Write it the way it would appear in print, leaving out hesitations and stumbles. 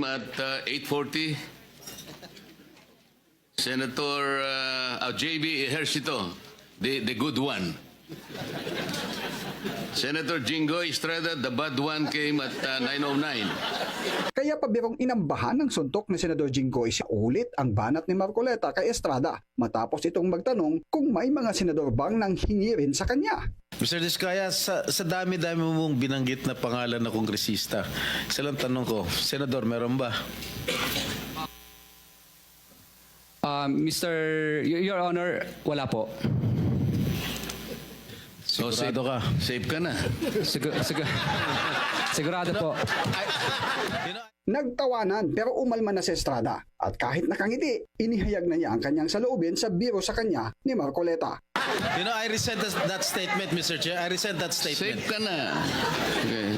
At 8:40, Senator JB Ejercito, the good one. Senator Jingo Estrada, the bad one, came at 9:09. Kaya pabirong inambahan ng suntok ni Senador Jinggoy siya ulit ang banat ni Marcoleta kay Estrada matapos itong magtanong kung may mga senador bang nanghingi rin sa kanya. Mr. Diskaya, sa dami-dami mong binanggit na pangalan na kongresista, isa lang tanong ko, Senador, meron ba? Your Honor, wala po. So, Sigurado ka? Safe ka na. Sigurado po. Nagtawanan pero umalma na si Estrada at kahit nakangiti, inihayag na niya ang kanyang saloobin sa biro sa kanya ni Marcoleta. I resent that statement, Mr. Chair. I resent that statement. Safe ka na. Okay.